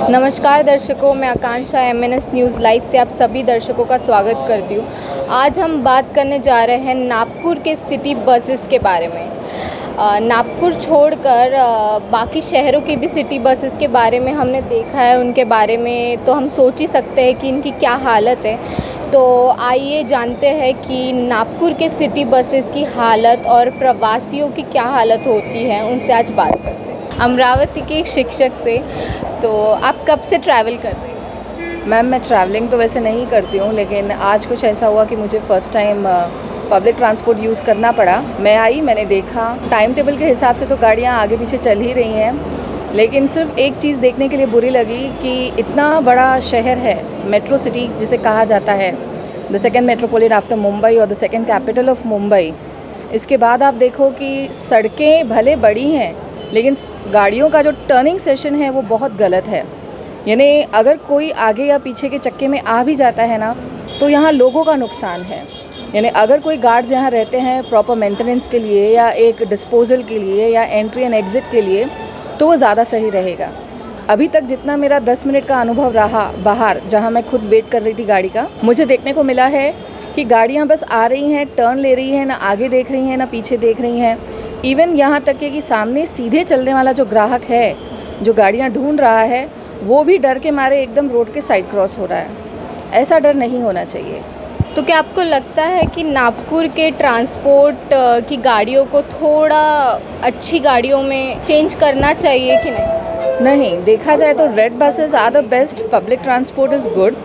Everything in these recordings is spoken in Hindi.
नमस्कार दर्शकों, मैं आकांक्षा MNS न्यूज़ लाइव से आप सभी दर्शकों का स्वागत करती हूँ। आज हम बात करने जा रहे हैं नागपुर के सिटी बसेस के बारे में। नागपुर छोड़कर बाकी शहरों की भी सिटी बसेस के बारे में हमने देखा है, उनके बारे में तो हम सोच ही सकते हैं कि इनकी क्या हालत है। तो आइए जानते हैं कि नागपुर के सिटी बसेस की हालत और प्रवासियों की क्या हालत होती है, उनसे आज बात करते हैं। अमरावती के एक शिक्षक से, तो आप कब से ट्रैवल कर रहे हो? मैम, मैं ट्रैवलिंग तो वैसे नहीं करती हूँ, लेकिन आज कुछ ऐसा हुआ कि मुझे first time public transport use करना पड़ा। मैंने देखा टाइम टेबल के हिसाब से तो गाड़ियाँ आगे पीछे चल ही रही हैं, लेकिन सिर्फ एक चीज़ देखने के लिए बुरी लगी कि इतना बड़ा शहर है, मेट्रो सिटी जिसे कहा जाता है, the second metropolitan after Mumbai और the second capital of Mumbai. इसके बाद आप देखो कि सड़कें भले बड़ी हैं, लेकिन गाड़ियों का जो टर्निंग सेशन है वो बहुत गलत है। यानी अगर कोई आगे या पीछे के चक्के में आ भी जाता है ना, तो यहाँ लोगों का नुकसान है। यानी अगर कोई गार्ड्स यहाँ रहते हैं प्रॉपर मेंटेनेंस के लिए या एक डिस्पोजल के लिए या एंट्री एंड एग्ज़िट के लिए, तो वो ज़्यादा सही रहेगा। अभी तक जितना मेरा 10 मिनट का अनुभव रहा बाहर, जहाँ मैं खुद वेट कर रही थी गाड़ी का, मुझे देखने को मिला है कि गाड़ियाँ बस आ रही हैं, टर्न ले रही हैं, ना आगे देख रही हैं ना पीछे देख रही हैं। इवन यहाँ तक कि सामने सीधे चलने वाला जो ग्राहक है, जो गाड़ियाँ ढूंढ रहा है, वो भी डर के मारे एकदम रोड के साइड क्रॉस हो रहा है। ऐसा डर नहीं होना चाहिए। तो क्या आपको लगता है कि नागपुर के ट्रांसपोर्ट की गाड़ियों को थोड़ा अच्छी गाड़ियों में चेंज करना चाहिए कि नहीं? नहीं, देखा जाए तो red buses are the best, public transport is good.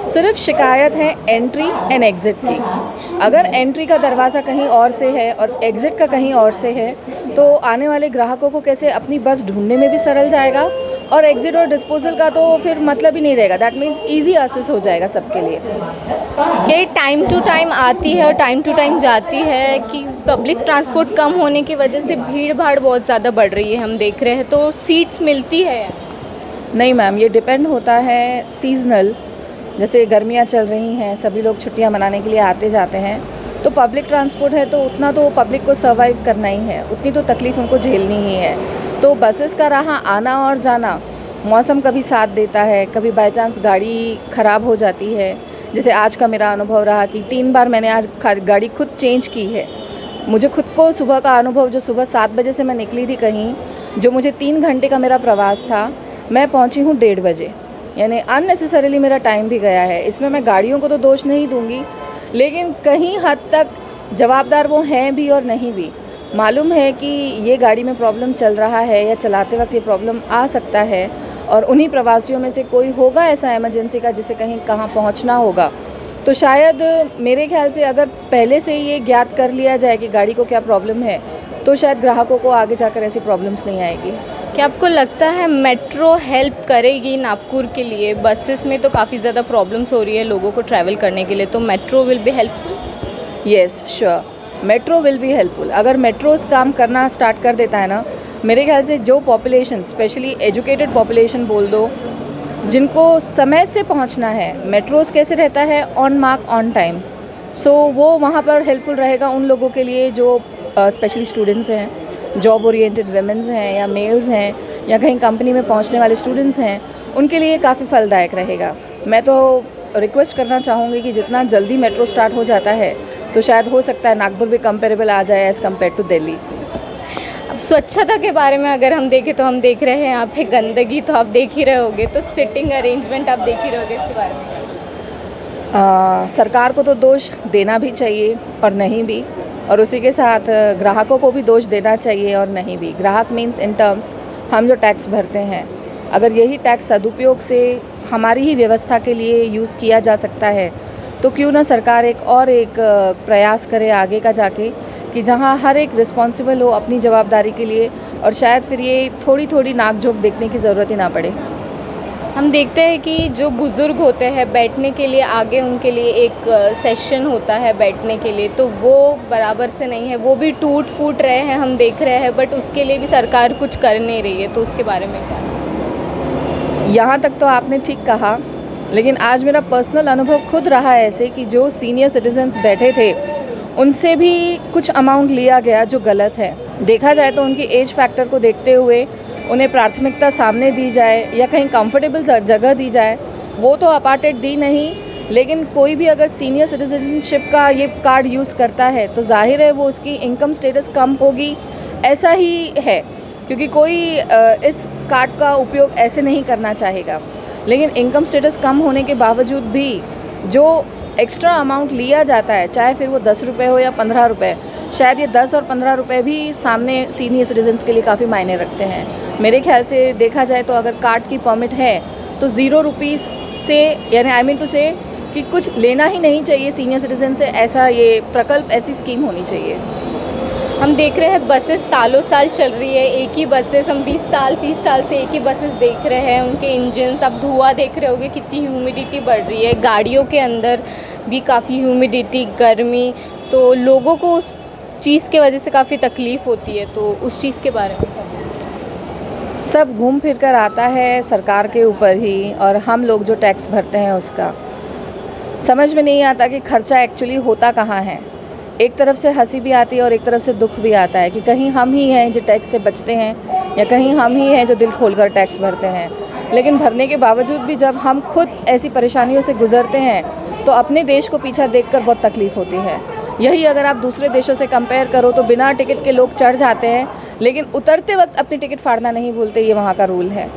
सिर्फ शिकायत है एंट्री एंड एग्ज़िट की। अगर एंट्री का दरवाज़ा कहीं और से है और एग्ज़िट का कहीं और से है, तो आने वाले ग्राहकों को कैसे अपनी बस ढूंढने में भी सरल जाएगा, और एग्ज़िट और डिस्पोजल का तो फिर मतलब ही नहीं रहेगा। दैट मीन्स ईजी एक्सेस हो जाएगा सबके लिए। क्या टाइम टू टाइम आती है और टाइम टू टाइम जाती है कि पब्लिक ट्रांसपोर्ट कम होने की वजह से भीड़ भाड़ बहुत ज़्यादा बढ़ रही है, हम देख रहे हैं, तो सीट्स मिलती है? नहीं मैम, ये डिपेंड होता है सीजनल। जैसे गर्मियाँ चल रही हैं, सभी लोग छुट्टियाँ मनाने के लिए आते जाते हैं, तो पब्लिक ट्रांसपोर्ट है तो उतना तो पब्लिक को सर्वाइव करना ही है, उतनी तो तकलीफ़ उनको झेलनी ही है। तो बसेस का रहा आना और जाना, मौसम कभी साथ देता है, कभी बाय चांस गाड़ी ख़राब हो जाती है। जैसे आज का मेरा अनुभव रहा कि 3 बार मैंने आज गाड़ी खुद चेंज की है। मुझे खुद को सुबह का अनुभव, जो सुबह 7 बजे से मैं निकली थी कहीं, जो मुझे 3 घंटे का मेरा प्रवास था, मैं पहुंची हूं 1:30 बजे। यानी अननेसेसरीली मेरा टाइम भी गया है। इसमें मैं गाड़ियों को तो दोष नहीं दूंगी, लेकिन कहीं हद तक जवाबदार वो हैं भी और नहीं भी। मालूम है कि ये गाड़ी में प्रॉब्लम चल रहा है या चलाते वक्त ये प्रॉब्लम आ सकता है, और उन्हीं प्रवासियों में से कोई होगा ऐसा इमरजेंसी का जिसे कहीं कहाँ पहुँचना होगा। तो शायद मेरे ख्याल से अगर पहले से ये ज्ञात कर लिया जाए कि गाड़ी को क्या प्रॉब्लम है, तो शायद ग्राहकों को आगे जाकर ऐसी प्रॉब्लम्स नहीं आएगी। क्या आपको लगता है मेट्रो हेल्प करेगी नागपुर के लिए? बसेस में तो काफ़ी ज़्यादा प्रॉब्लम्स हो रही है लोगों को ट्रैवल करने के लिए, तो metro will be helpful? Yes, sure, metro will be helpful. अगर मेट्रोस काम करना स्टार्ट कर देता है ना, मेरे ख्याल से जो पॉपुलेशन, स्पेशली एजुकेटेड पॉपुलेशन बोल दो, जिनको समय से पहुंचना है, मेट्रोस कैसे रहता है, ऑन मार्क ऑन टाइम, सो वो वहाँ पर हेल्पफुल रहेगा उन लोगों के लिए जो स्पेशली स्टूडेंट्स हैं, जॉब ओरिएंटेड वेमेंस हैं या मेल्स हैं, या कहीं कंपनी में पहुंचने वाले स्टूडेंट्स हैं, उनके लिए काफ़ी फलदायक रहेगा। मैं तो रिक्वेस्ट करना चाहूँगी कि जितना जल्दी मेट्रो स्टार्ट हो जाता है, तो शायद हो सकता है नागपुर भी कंपेरेबल आ जाए एज़ कम्पेयर टू दिल्ली। अब स्वच्छता के बारे में अगर हम देखें, तो हम देख रहे हैं यहाँ पे गंदगी तो आप देख ही रहे होगे, तो सिटिंग अरेंजमेंट आप देख ही रहे होगे, इसके बारे में सरकार को तो दोष देना भी चाहिए और नहीं भी, और उसी के साथ ग्राहकों को भी दोष देना चाहिए और नहीं भी। ग्राहक मीन्स इन टर्म्स हम जो टैक्स भरते हैं, अगर यही टैक्स सदुपयोग से हमारी ही व्यवस्था के लिए यूज़ किया जा सकता है, तो क्यों ना सरकार एक प्रयास करे आगे का जाके कि जहां हर एक रिस्पॉन्सिबल हो अपनी जवाबदारी के लिए, और शायद फिर ये थोड़ी थोड़ी नाक-झोंक देखने की ज़रूरत ही ना पड़े। हम देखते हैं कि जो बुज़ुर्ग होते हैं बैठने के लिए आगे, उनके लिए एक सेशन होता है बैठने के लिए, तो वो बराबर से नहीं है, वो भी टूट फूट रहे हैं, हम देख रहे हैं, बट उसके लिए भी सरकार कुछ कर नहीं रही है, तो उसके बारे में क्या? यहाँ तक तो आपने ठीक कहा, लेकिन आज मेरा पर्सनल अनुभव खुद रहा है ऐसे कि जो सीनियर सिटीजन्स बैठे थे, उनसे भी कुछ अमाउंट लिया गया जो गलत है। देखा जाए तो उनकी एज फैक्टर को देखते हुए उन्हें प्राथमिकता सामने दी जाए या कहीं कंफर्टेबल जगह दी जाए, वो तो अपार्टेड दी नहीं, लेकिन कोई भी अगर सीनियर सिटीजनशिप का ये कार्ड यूज़ करता है तो जाहिर है वो उसकी इनकम स्टेटस कम होगी, ऐसा ही है, क्योंकि कोई इस कार्ड का उपयोग ऐसे नहीं करना चाहेगा। लेकिन इनकम स्टेटस कम होने के बावजूद भी जो एक्स्ट्रा अमाउंट लिया जाता है, चाहे फिर वो 10 रुपये हो या 15 रुपये, शायद ये 10 और 15 रुपये भी सामने सीनियर सिटीजन्स के लिए काफ़ी मायने रखते हैं। मेरे ख्याल से देखा जाए तो अगर कार्ड की परमिट है तो 0 रुपीज़ से, यानी आई मीन टू से कि कुछ लेना ही नहीं चाहिए सीनियर सिटीजन से, ऐसा ये प्रकल्प, ऐसी स्कीम होनी चाहिए। हम देख रहे हैं बसेस सालों साल चल रही है, एक ही बसेस, हम 20 साल 30 साल से एक ही बसेस देख रहे हैं, उनके इंजन्स, अब धुआं देख रहे होगे, कितनी ह्यूमिडिटी बढ़ रही है, गाड़ियों के अंदर भी काफ़ी ह्यूमिडिटी, गर्मी, तो लोगों को उस चीज़ के वजह से काफ़ी तकलीफ़ होती है, तो उस चीज़ के बारे में सब घूम फिर कर आता है सरकार के ऊपर ही, और हम लोग जो टैक्स भरते हैं उसका समझ में नहीं आता कि खर्चा एक्चुअली होता कहाँ है। एक तरफ से हंसी भी आती है और एक तरफ से दुख भी आता है कि कहीं हम ही हैं जो टैक्स से बचते हैं या कहीं हम ही हैं जो दिल खोलकर टैक्स भरते हैं। लेकिन भरने के बावजूद भी जब हम खुद ऐसी परेशानियों से गुजरते हैं तो अपने देश को पीछा देखकर बहुत तकलीफ़ होती है। यही अगर आप दूसरे देशों से कंपेयर करो तो बिना टिकट के लोग चढ़ जाते हैं, लेकिन उतरते वक्त अपनी टिकट फाड़ना नहीं भूलते, ये वहाँ का रूल है।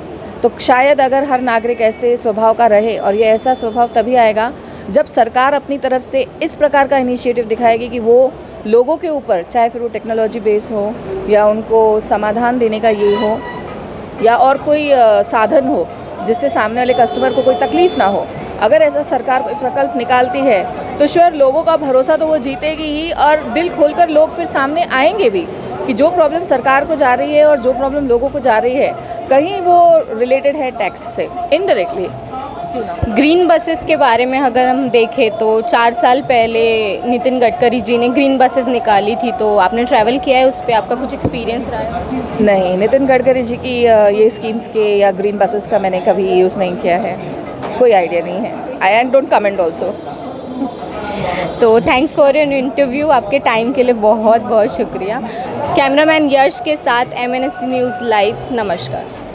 तो शायद अगर हर नागरिक ऐसे स्वभाव का रहे, और ये ऐसा स्वभाव तभी आएगा जब सरकार अपनी तरफ से इस प्रकार का इनिशिएटिव दिखाएगी कि वो लोगों के ऊपर, चाहे फिर वो टेक्नोलॉजी बेस हो या उनको समाधान देने का ये हो या और कोई साधन हो जिससे सामने वाले कस्टमर को कोई तकलीफ़ ना हो। अगर ऐसा सरकार कोई प्रकल्प निकालती है तो श्योर लोगों का भरोसा तो वो जीतेगी ही, और दिल खोलकर लोग फिर सामने आएंगे भी कि जो प्रॉब्लम सरकार को जा रही है और जो प्रॉब्लम लोगों को जा रही है कहीं वो रिलेटेड है टैक्स से इनडायरेक्टली। ग्रीन बसेस के बारे में अगर हम देखें तो 4 साल पहले नितिन गडकरी जी ने ग्रीन बसेस निकाली थी, तो आपने ट्रैवल किया है उस पर, आपका कुछ एक्सपीरियंस रहा है? नहीं, नितिन गडकरी जी की ये स्कीम्स के या ग्रीन बसेस का मैंने कभी यूज़ नहीं किया है, कोई आइडिया नहीं है। I don't comment also. तो थैंक्स फॉर योर इंटरव्यू, आपके टाइम के लिए बहुत बहुत शुक्रिया। कैमरामैन यश के साथ MNS न्यूज़ लाइव, नमस्कार।